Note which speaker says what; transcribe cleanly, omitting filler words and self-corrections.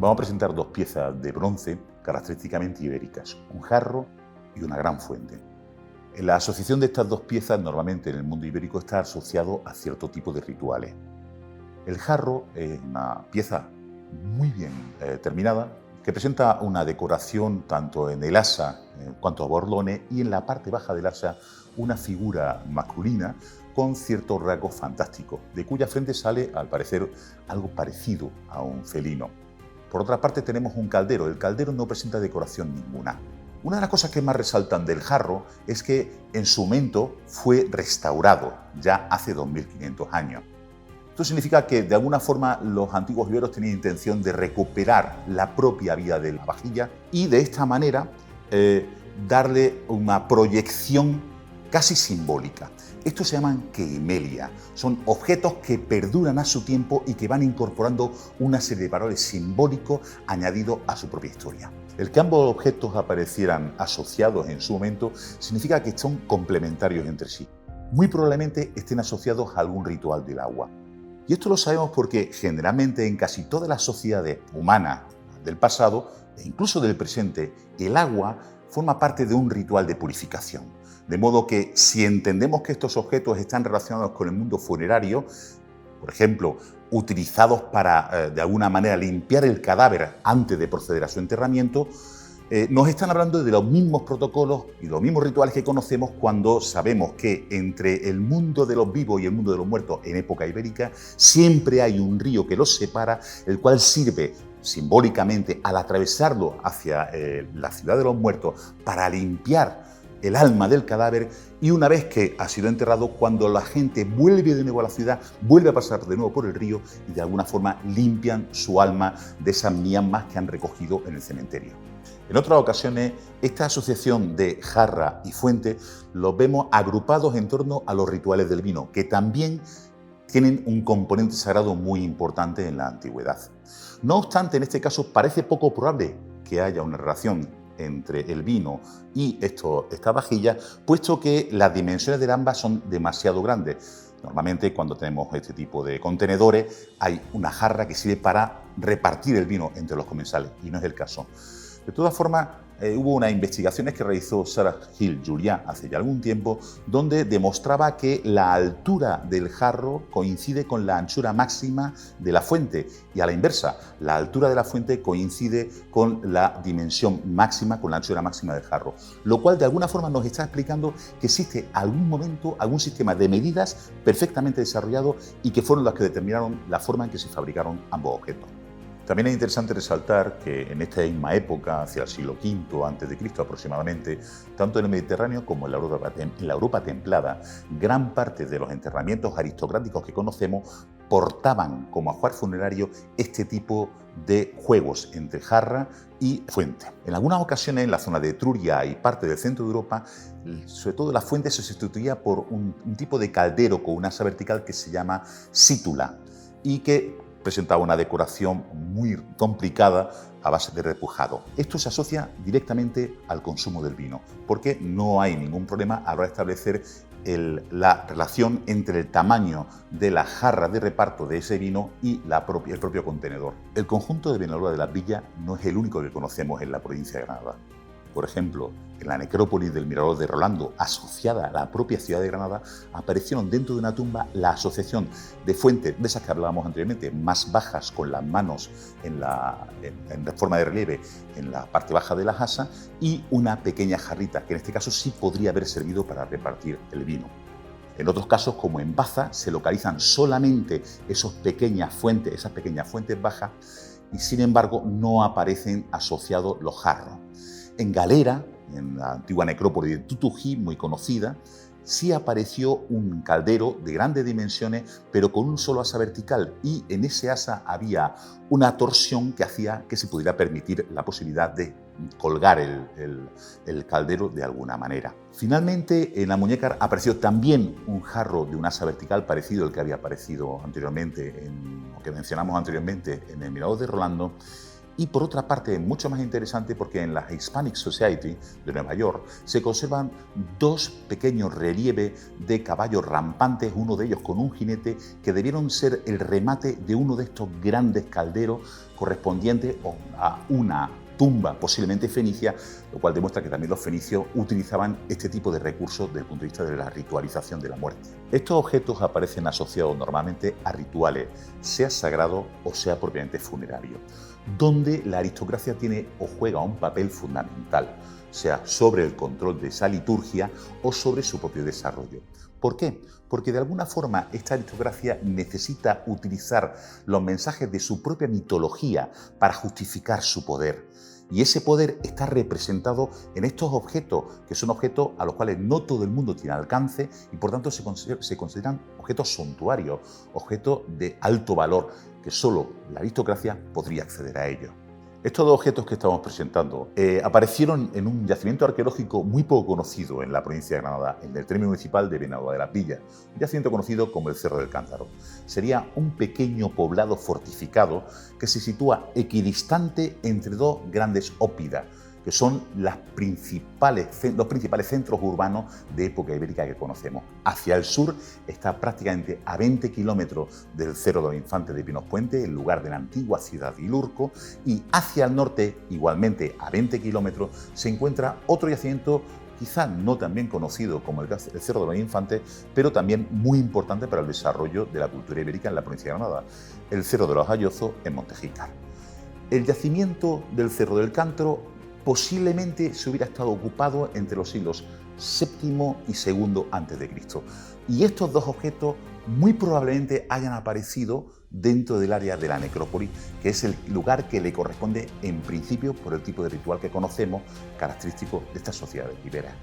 Speaker 1: Vamos a presentar dos piezas de bronce característicamente ibéricas, un jarro y una gran fuente. La asociación de estas dos piezas normalmente en el mundo ibérico está asociado a cierto tipo de rituales. El jarro es una pieza muy bien terminada que presenta una decoración tanto en el asa en cuanto a borlones y en la parte baja del asa una figura masculina con ciertos rasgos fantásticos, de cuya frente sale, al parecer, algo parecido a un felino. Por otra parte tenemos un caldero. El caldero no presenta decoración ninguna. Una de las cosas que más resaltan del jarro es que en su momento fue restaurado ya hace 2500 años. Esto significa que de alguna forma los antiguos iberos tenían intención de recuperar la propia vida de la vajilla y de esta manera darle una proyección casi simbólica. Estos se llaman queimelia, son objetos que perduran a su tiempo y que van incorporando una serie de valores simbólicos añadidos a su propia historia. El que ambos objetos aparecieran asociados en su momento significa que son complementarios entre sí. Muy probablemente estén asociados a algún ritual del agua. Y esto lo sabemos porque generalmente en casi todas las sociedades humanas del pasado e incluso del presente, el agua forma parte de un ritual de purificación. De modo que si entendemos que estos objetos están relacionados con el mundo funerario, por ejemplo, utilizados para de alguna manera limpiar el cadáver antes de proceder a su enterramiento, nos están hablando de los mismos protocolos y los mismos rituales que conocemos cuando sabemos que entre el mundo de los vivos y el mundo de los muertos en época ibérica siempre hay un río que los separa, el cual sirve simbólicamente al atravesarlo hacia la ciudad de los muertos para limpiar el alma del cadáver, y una vez que ha sido enterrado, cuando la gente vuelve de nuevo a la ciudad, vuelve a pasar de nuevo por el río y de alguna forma limpian su alma de esas miasmas que han recogido en el cementerio. En otras ocasiones, esta asociación de jarra y fuente los vemos agrupados en torno a los rituales del vino, que también tienen un componente sagrado muy importante en la antigüedad. No obstante, en este caso parece poco probable que haya una relación entre el vino y esta vajilla, puesto que las dimensiones de ambas son demasiado grandes. Normalmente cuando tenemos este tipo de contenedores hay una jarra que sirve para repartir el vino entre los comensales y no es el caso. De todas formas, hubo unas investigaciones que realizó Sarah Hill Julian hace ya algún tiempo, donde demostraba que la altura del jarro coincide con la anchura máxima de la fuente y a la inversa, la altura de la fuente coincide con la dimensión máxima, con la anchura máxima del jarro, lo cual de alguna forma nos está explicando que existe algún momento, algún sistema de medidas perfectamente desarrollado y que fueron las que determinaron la forma en que se fabricaron ambos objetos. También es interesante resaltar que en esta misma época, hacia el siglo V a.C. aproximadamente, tanto en el Mediterráneo como en la Europa templada, gran parte de los enterramientos aristocráticos que conocemos portaban como ajuar funerario este tipo de juegos entre jarra y fuente. En algunas ocasiones en la zona de Etruria y parte del centro de Europa, sobre todo la fuente se sustituía por un tipo de caldero con un asa vertical que se llama sítula y que presentaba una decoración muy complicada a base de repujado. Esto se asocia directamente al consumo del vino, porque no hay ningún problema a la hora de establecer la relación entre el tamaño de la jarra de reparto de ese vino y el propio contenedor. El conjunto de Benalúa de las Villas no es el único que conocemos en la provincia de Granada. Por ejemplo, en la necrópolis del Mirador de Rolando, asociada a la propia ciudad de Granada, aparecieron dentro de una tumba la asociación de fuentes, de esas que hablábamos anteriormente, más bajas con las manos en forma de relieve en la parte baja de la asa, y una pequeña jarrita, que en este caso sí podría haber servido para repartir el vino. En otros casos, como en Baza, se localizan solamente esas pequeñas fuentes bajas y sin embargo no aparecen asociados los jarros. En Galera, en la antigua necrópolis de Tutují, muy conocida, sí apareció un caldero de grandes dimensiones, pero con un solo asa vertical, y en ese asa había una torsión que hacía que se pudiera permitir la posibilidad de colgar el caldero de alguna manera. Finalmente, en la muñeca apareció también un jarro de un asa vertical parecido al que había aparecido anteriormente, que mencionamos anteriormente en el Mirador de Rolando, Y por otra parte, mucho más interesante porque en la Hispanic Society de Nueva York se conservan dos pequeños relieves de caballos rampantes, uno de ellos con un jinete, que debieron ser el remate de uno de estos grandes calderos correspondiente a una tumba posiblemente fenicia, lo cual demuestra que también los fenicios utilizaban este tipo de recursos desde el punto de vista de la ritualización de la muerte. Estos objetos aparecen asociados normalmente a rituales, sea sagrado o sea propiamente funerario, donde la aristocracia tiene o juega un papel fundamental, sea sobre el control de esa liturgia o sobre su propio desarrollo. ¿Por qué? Porque de alguna forma esta aristocracia necesita utilizar los mensajes de su propia mitología para justificar su poder. Y ese poder está representado en estos objetos, que son objetos a los cuales no todo el mundo tiene alcance y por tanto se consideran objetos suntuarios, objetos de alto valor, que solo la aristocracia podría acceder a ellos. Estos dos objetos que estamos presentando aparecieron en un yacimiento arqueológico muy poco conocido en la provincia de Granada, en el término municipal de Benalúa de las Villas, un yacimiento conocido como el Cerro del Cántaro. Sería un pequeño poblado fortificado que se sitúa equidistante entre dos grandes ópidas, que son los principales centros urbanos de época ibérica que conocemos. Hacia el sur está prácticamente a 20 kilómetros del Cerro de los Infantes de Pinos Puente, el lugar de la antigua ciudad de Ilurco, y hacia el norte, igualmente a 20 kilómetros, se encuentra otro yacimiento quizá no tan bien conocido como el Cerro de los Infantes, pero también muy importante para el desarrollo de la cultura ibérica en la provincia de Granada, el Cerro de los Ayozos en Montejícar. El yacimiento del Cerro del Cántaro posiblemente se hubiera estado ocupado entre los siglos VII y II a.C. Y estos dos objetos muy probablemente hayan aparecido dentro del área de la necrópolis, que es el lugar que le corresponde en principio por el tipo de ritual que conocemos, característico de estas sociedades iberas.